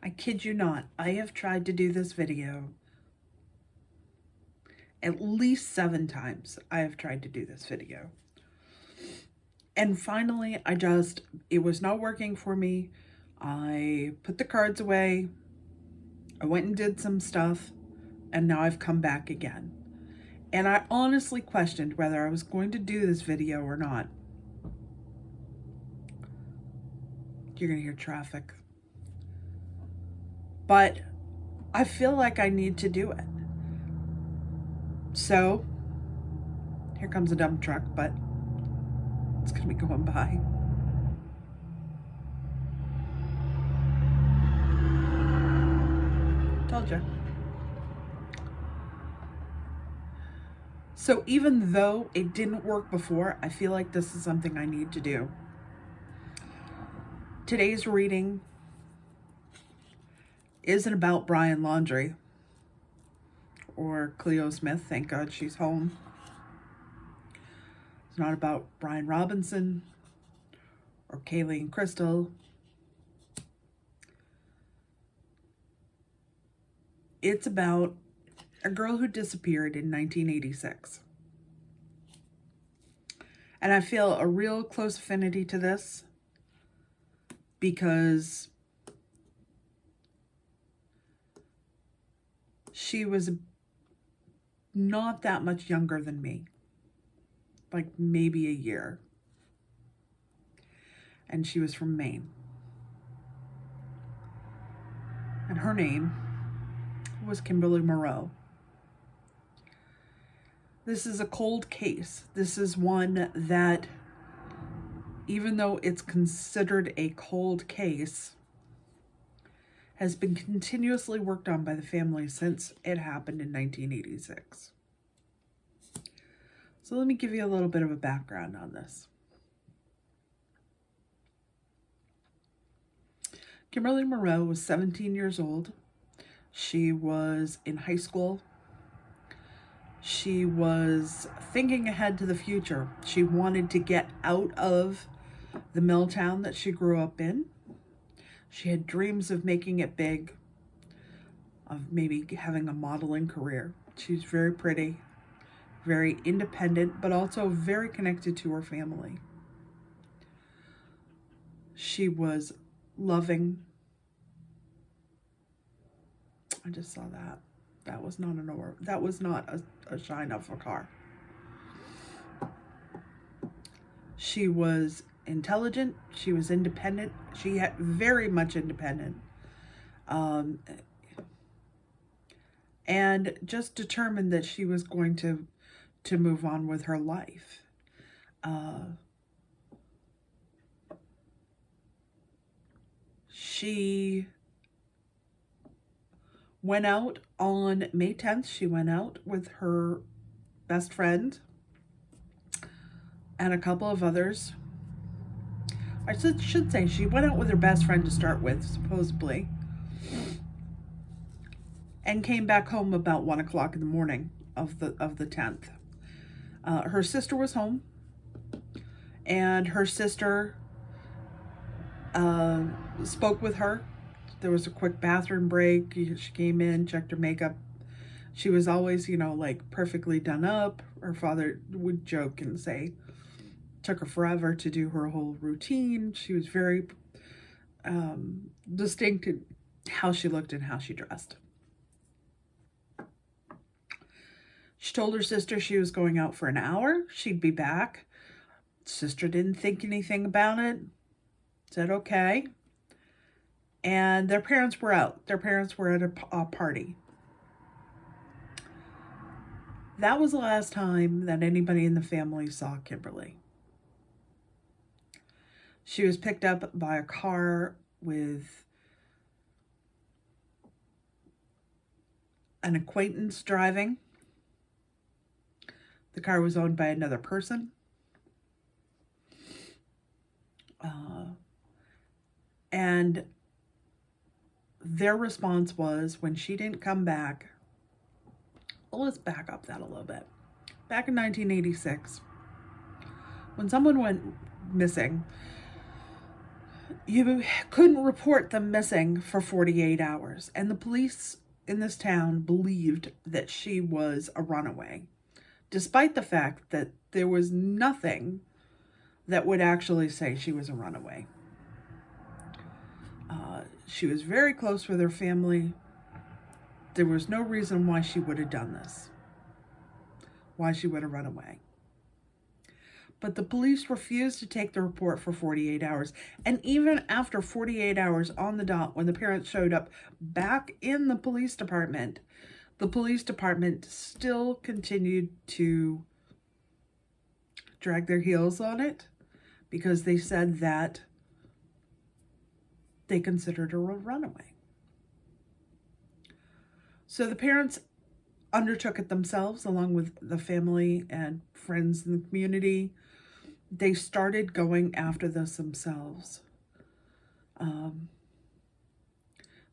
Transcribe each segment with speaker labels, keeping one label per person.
Speaker 1: I kid you not, I have tried to do this video at least 7 times. I have tried to do this video. And finally, it was not working for me. I put the cards away. I went and did some stuff, and now I've come back again. And I honestly questioned whether I was going to do this video or not. You're gonna hear traffic. But I feel like I need to do it. So, here comes a dump truck, but it's gonna be going by. Told you. So even though it didn't work before, I feel like this is something I need to do. Today's reading isn't about Brian Laundrie or Cleo Smith. Thank God she's home. It's not about Brian Robinson or Kaylee and Crystal. It's about a girl who disappeared in 1986. And I feel a real close affinity to this because she was not that much younger than me, like maybe a year. And she was from Maine. And her name was Kimberly Moreau. This is a cold case. This is one that, even though it's considered a cold case, has been continuously worked on by the family since it happened in 1986. So let me give you a little bit of a background on this. Kimberly Moreau was 17 years old. She was in high school. She was thinking ahead to the future. She wanted to get out of the mill town that she grew up in. She had dreams of making it big, of maybe having a modeling career. She's very pretty, very independent, but also very connected to her family. She was loving. I just saw that. That was not an orb. That was not a shine of a car. She was intelligent. She was independent. She had very much independent. And just determined that she was going to move on with her life. She went out on May 10th. She went out with her best friend and a couple of others. I should say she went out with her best friend to start with, supposedly, and came back home about 1 o'clock in the morning of the 10th. Her sister was home, and her sister spoke with her. There was a quick bathroom break. She came in, checked her makeup. She was always, like perfectly done up. Her father would joke and say, took her forever to do her whole routine. She was very distinct in how she looked and how she dressed. She told her sister she was going out for an hour. She'd be back. Sister didn't think anything about it. Said, okay. And their parents were out. Their parents were at a party. That was the last time that anybody in the family saw Kimberly. She was picked up by a car with an acquaintance driving. The car was owned by another person. And their response was, when she didn't come back, well, let's back up that a little bit. Back in 1986, when someone went missing, You couldn't report them missing for 48 hours, and the police in this town believed that she was a runaway, despite the fact that there was nothing that would actually say she was a runaway. She was very close with her family. There was no reason why she would have done this, why she would have run away. But the police refused to take the report for 48 hours. And even after 48 hours on the dot, when the parents showed up back in the police department still continued to drag their heels on it, because they said that they considered her a runaway. So the parents undertook it themselves, along with the family and friends in the community. They started going after this themselves.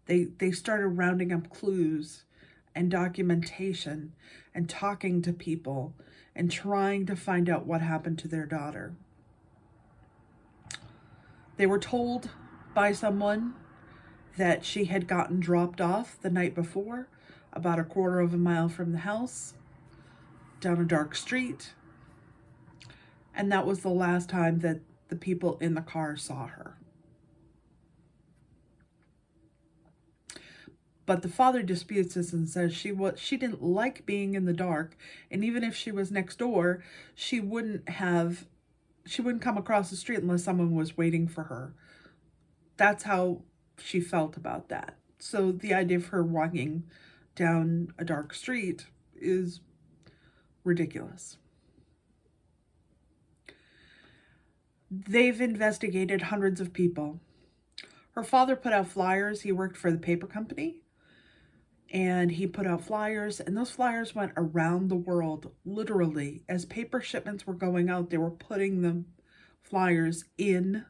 Speaker 1: They started rounding up clues and documentation and talking to people and trying to find out what happened to their daughter. They were told by someone that she had gotten dropped off the night before, about a quarter of a mile from the house, down a dark street. And that was the last time that the people in the car saw her. But the father disputes this and says she didn't like being in the dark, and even if she was next door, she wouldn't come across the street unless someone was waiting for her. That's how she felt about that. So the idea of her walking down a dark street is ridiculous. They've investigated hundreds of people. Her father put out flyers. He worked for the paper company, and he put out flyers, and those flyers went around the world. Literally, as paper shipments were going out, they were putting the flyers in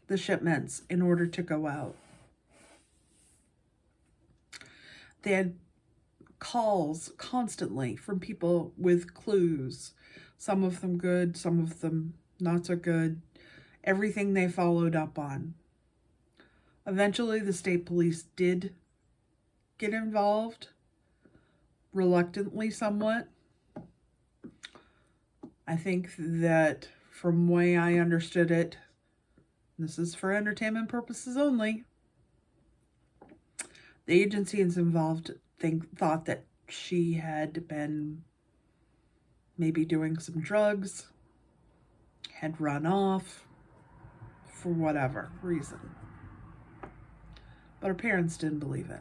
Speaker 1: the shipments in order to go out. They had calls constantly from people with clues, some of them good, some of them not so good. Everything they followed up on. Eventually, the state police did get involved, reluctantly somewhat. I think that from the way I understood it, this is for entertainment purposes only, the agencies involved thought that she had been maybe doing some drugs, had run off for whatever reason. But her parents didn't believe it.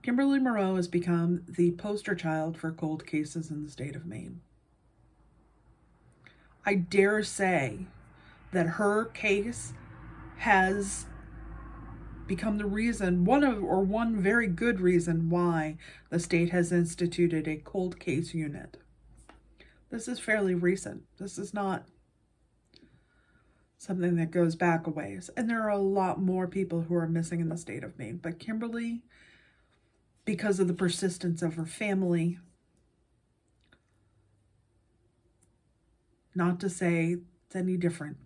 Speaker 1: Kimberly Moreau has become the poster child for cold cases in the state of Maine. I dare say that her case has become the reason, one very good reason why the state has instituted a cold case unit. This is fairly recent. This is not something that goes back a ways. And there are a lot more people who are missing in the state of Maine. But Kimberly, because of the persistence of her family, not to say it's any different.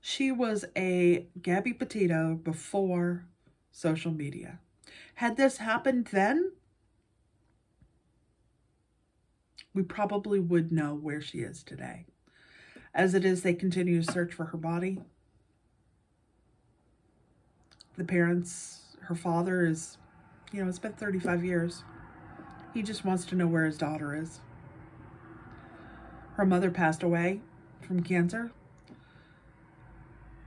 Speaker 1: She was a Gabby Petito before social media. Had this happened then, we probably would know where she is today. As it is, they continue to search for her body. The parents, her father is, it's been 35 years. He just wants to know where his daughter is. Her mother passed away from cancer.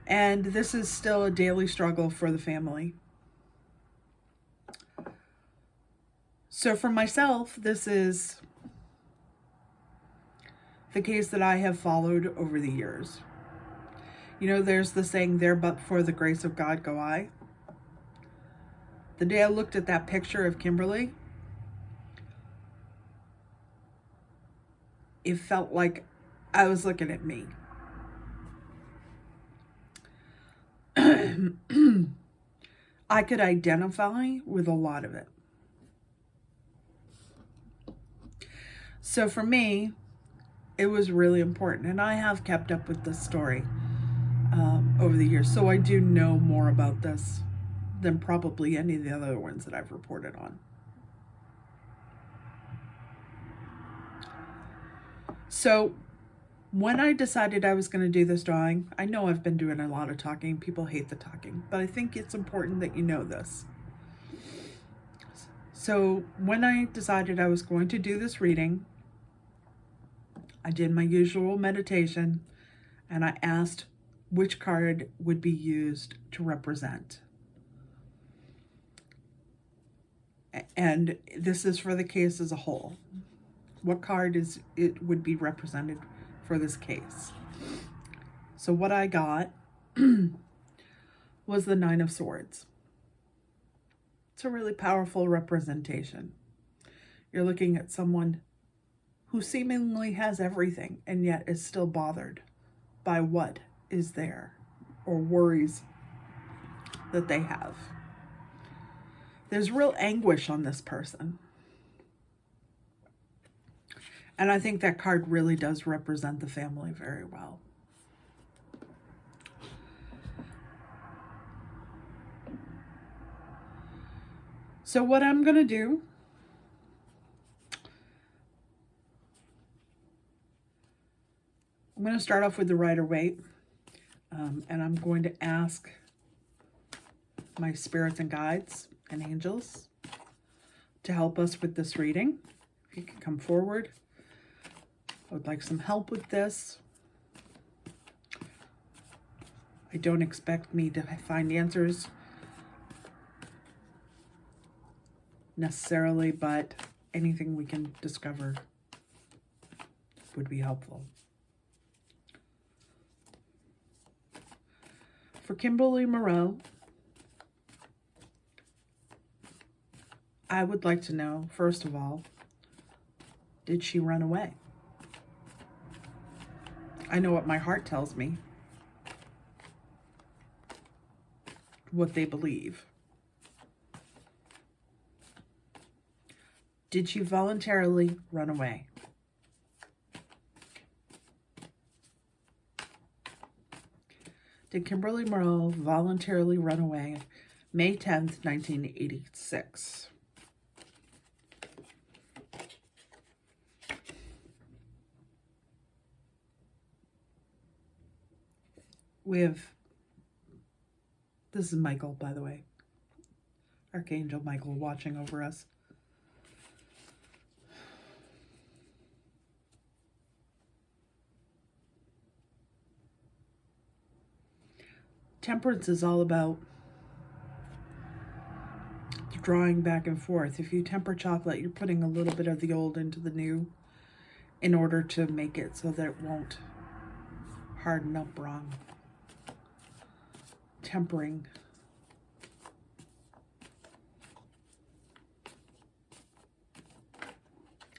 Speaker 1: And this is still a daily struggle for the family. So for myself, this is the case that I have followed over the years. There's the saying, there but for the grace of God go I. The day I looked at that picture of Kimberly, it felt like I was looking at me. I could identify with a lot of it. So for me, it was really important. And I have kept up with this story over the years. So I do know more about this than probably any of the other ones that I've reported on. So when I decided I was going to do this drawing, I know I've been doing a lot of talking. People hate the talking, but I think it's important that you know this. So when I decided I was going to do this reading, I did my usual meditation and I asked which card would be used to represent. And this is for the case as a whole. What card would be represented for this case? So what I got was the Nine of Swords. It's a really powerful representation. You're looking at someone who seemingly has everything and yet is still bothered by what is there or worries that they have. There's real anguish on this person. And I think that card really does represent the family very well. So what I'm going to do, I'm going to start off with the Rider-Waite, and I'm going to ask my spirits and guides and angels to help us with this reading. If you can come forward. I would like some help with this. I don't expect me to find answers necessarily, but anything we can discover would be helpful. For Kimberly Moreau, I would like to know, first of all, did she run away? I know what my heart tells me, what they believe. Did she voluntarily run away? Did Kimberly Moreau voluntarily run away May 10th, 1986? This is Michael, by the way. Archangel Michael watching over us. Temperance is all about drawing back and forth. If you temper chocolate, you're putting a little bit of the old into the new in order to make it so that it won't harden up wrong. Tempering.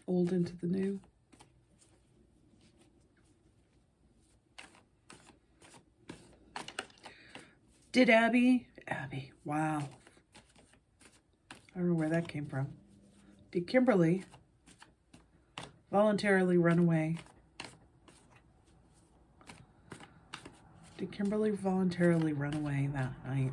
Speaker 1: Old into the new. Did Abby, wow. I don't know where that came from. Did Kimberly voluntarily run away? Did Kimberly voluntarily run away that night?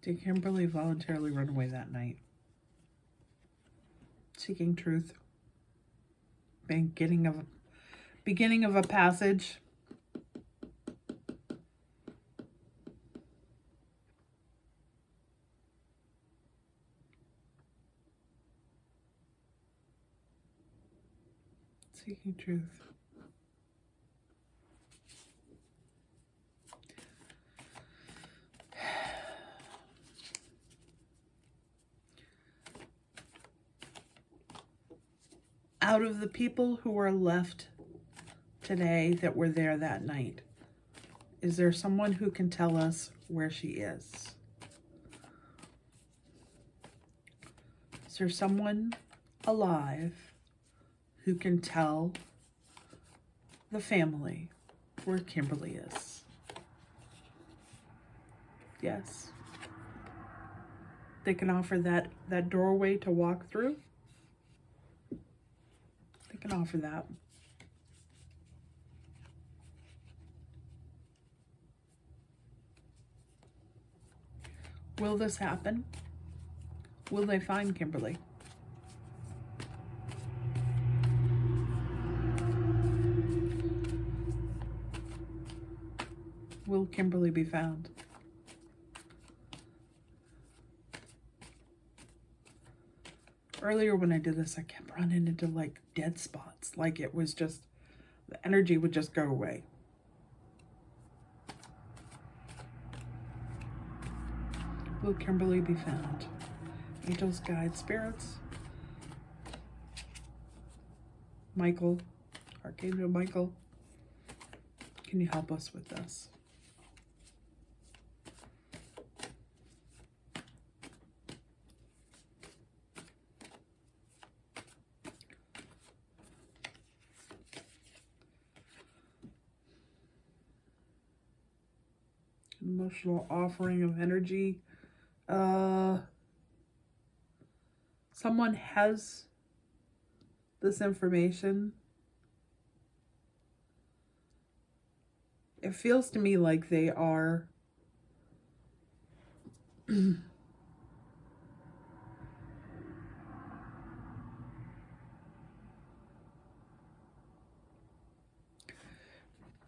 Speaker 1: Did Kimberly voluntarily run away that night? Seeking truth. Beginning of a passage. Seeking truth. Out of the people who are left today that were there that night, is there someone who can tell us where she is? Is there someone alive who can tell the family where Kimberly is. Yes. They can offer that doorway to walk through. They can offer that. Will this happen? Will they find Kimberly? Will Kimberly be found? Earlier when I did this, I kept running into like dead spots. Like it was just, the energy would just go away. Will Kimberly be found? Angels, guides, spirits. Michael, Archangel Michael, can you help us with this? Emotional offering of energy. Someone has this information. It feels to me like they are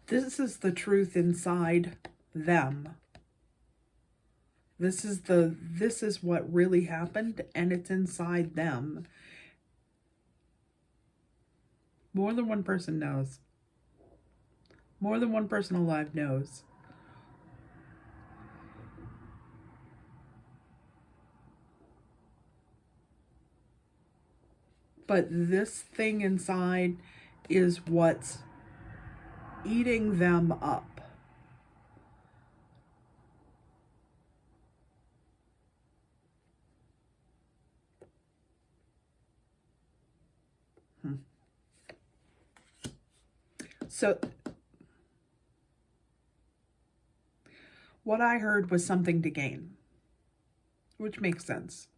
Speaker 1: this is the truth inside them. This is what really happened, and it's inside them. More than one person knows. More than one person alive knows. But this thing inside is what's eating them up. So what I heard was something to gain, which makes sense.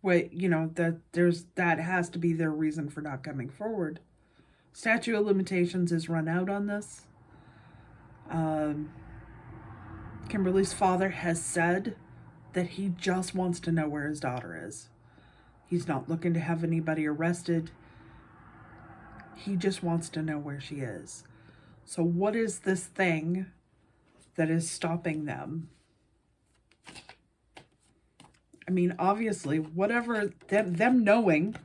Speaker 1: Wait, you know, that has to be their reason for not coming forward. Statute of limitations is run out on this. Kimberly's father has said that he just wants to know where his daughter is. He's not looking to have anybody arrested. He just wants to know where she is. So what is this thing that is stopping them? I mean, obviously, whatever, them knowing,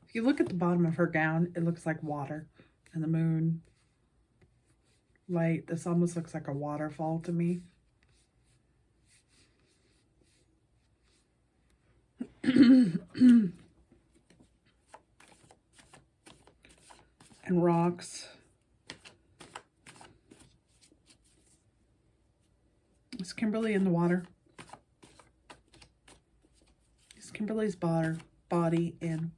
Speaker 1: if you look at the bottom of her gown, it looks like water and the moon. Light. This almost looks like a waterfall to me. And rocks. Is Kimberly in the water? Is Kimberly's body in,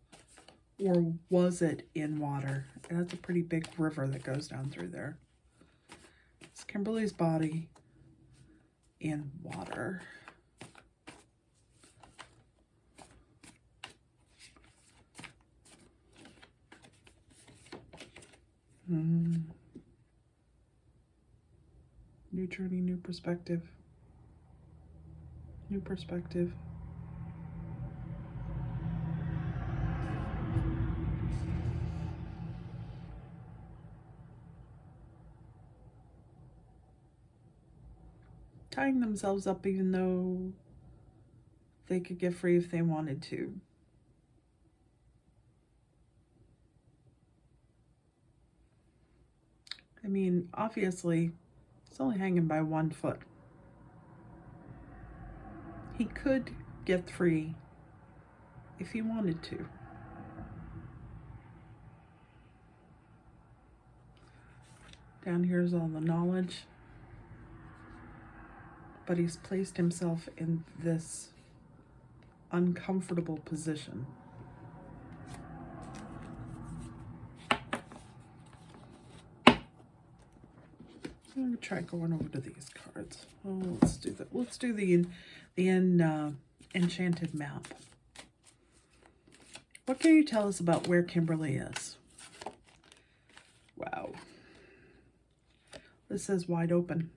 Speaker 1: or was it in water? And that's a pretty big river that goes down through there. Is Kimberly's body in water? New journey, new perspective. New perspective. Tying themselves up even though they could get free if they wanted to. They mean, obviously, it's only hanging by 1 foot. He could get free if he wanted to. Down here's all the knowledge. But he's placed himself in this uncomfortable position. I'm gonna try going over to these cards. Oh, let's do that. Let's do the enchanted map. What can you tell us about where Kimberly is? Wow. This says wide open,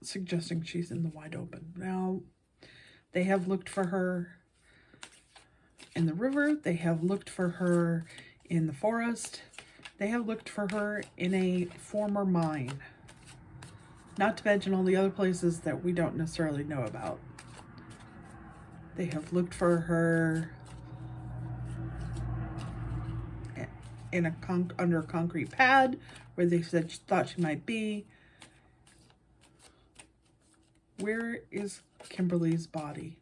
Speaker 1: suggesting she's in the wide open. Now, they have looked for her in the river. They have looked for her in the forest. They have looked for her in a former mine. Not to mention all the other places that we don't necessarily know about. They have looked for her in under a concrete pad where they said thought she might be. Where is Kimberly's body?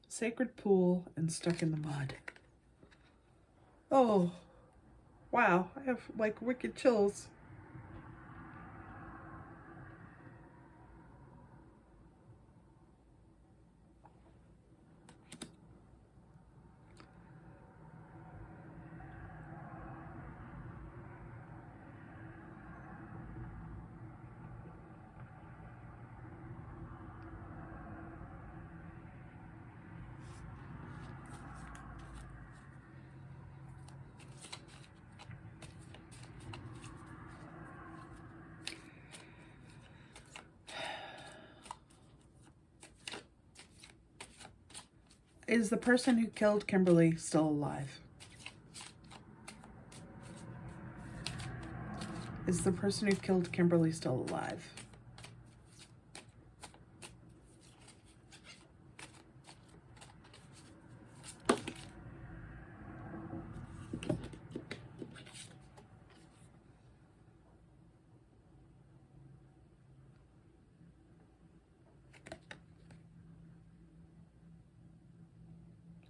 Speaker 1: Sacred pool and stuck in the mud. Oh, wow. I have like wicked chills. Is the person who killed Kimberly still alive? Is the person who killed Kimberly still alive?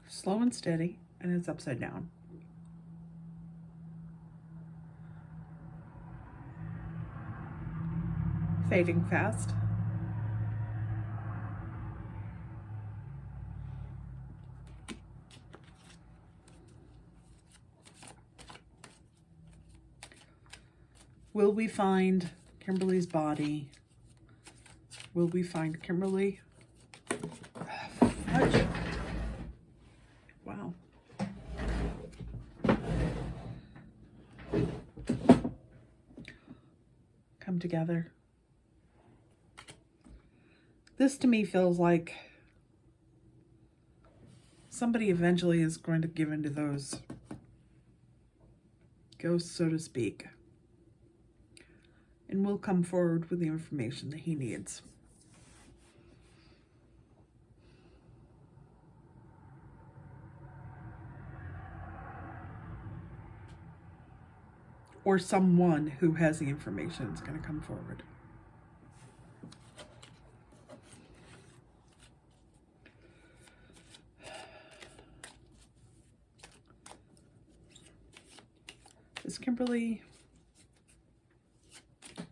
Speaker 1: Slow and steady, and it's upside down. Fading fast. Will we find Kimberly's body? Will we find Kimberly? Fudge. Wow. Come together. This to me feels like somebody eventually is going to give into those ghosts, so to speak, and will come forward with the information that he needs. Or someone who has the information is going to come forward. Is Kimberly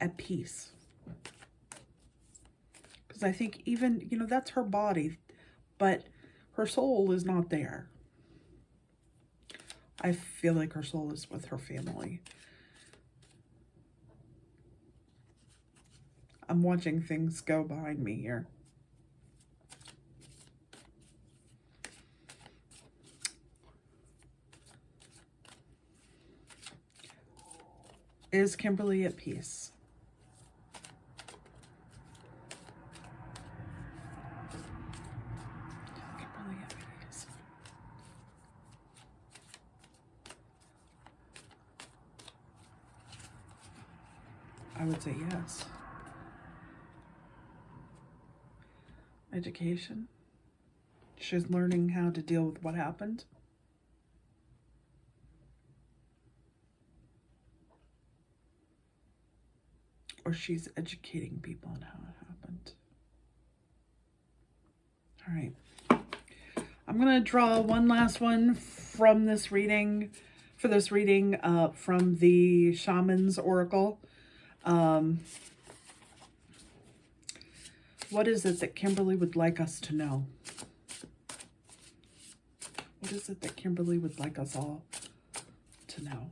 Speaker 1: at peace? Because I think even, you know, that's her body, but her soul is not there. I feel like her soul is with her family. I'm watching things go behind me here. Is Kimberly at peace? Kimberly at peace. I would say yes. Education. She's learning how to deal with what happened. Or she's educating people on how it happened. All right. I'm going to draw one last one from this reading, from the Shaman's Oracle. What is it that Kimberly would like us to know? What is it that Kimberly would like us all to know?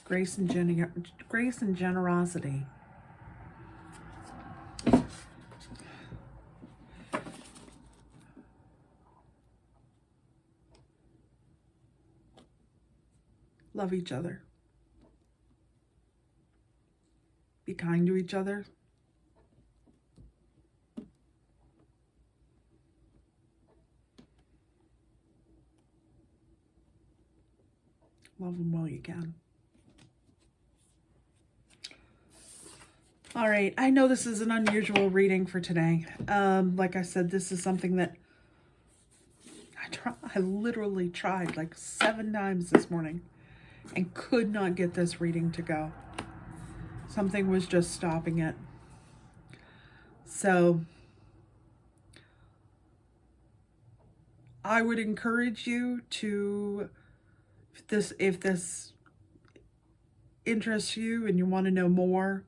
Speaker 1: Grace and generosity. Love each other. Be kind to each other. Love them while you can. All right, I know this is an unusual reading for today. Like I said, this is something that I literally tried like 7 times this morning and could not get this reading to go. Something was just stopping it. So I would encourage you to, if this interests you and you want to know more,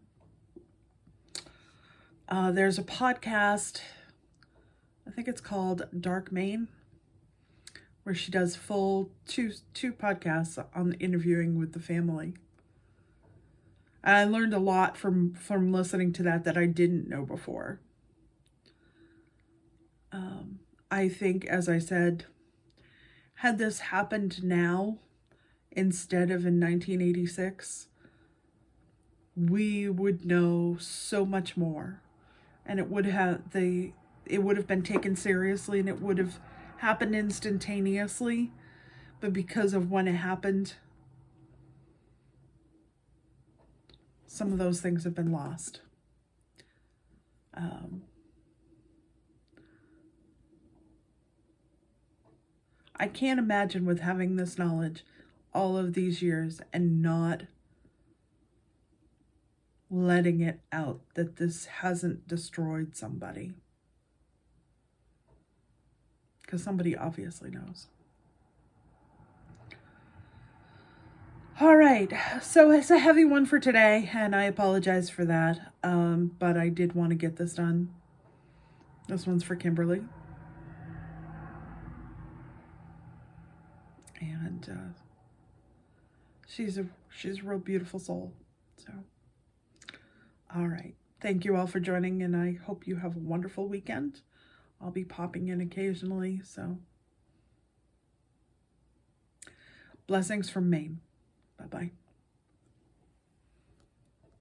Speaker 1: there's a podcast, I think it's called Dark Maine, where she does full two podcasts on interviewing with the family. And I learned a lot from listening to that I didn't know before. I think, as I said, had this happened now instead of in 1986, we would know so much more, and it would have been taken seriously, and it would have happened instantaneously. But because of when it happened, some of those things have been lost. I can't imagine with having this knowledge all of these years and not letting it out that this hasn't destroyed somebody. Because somebody obviously knows. All right, so it's a heavy one for today, and I apologize for that, but I did want to get this done. This one's for Kimberly. And she's a real beautiful soul. So, all right. Thank you all for joining, and I hope you have a wonderful weekend. I'll be popping in occasionally, so blessings from Maine. Bye-bye.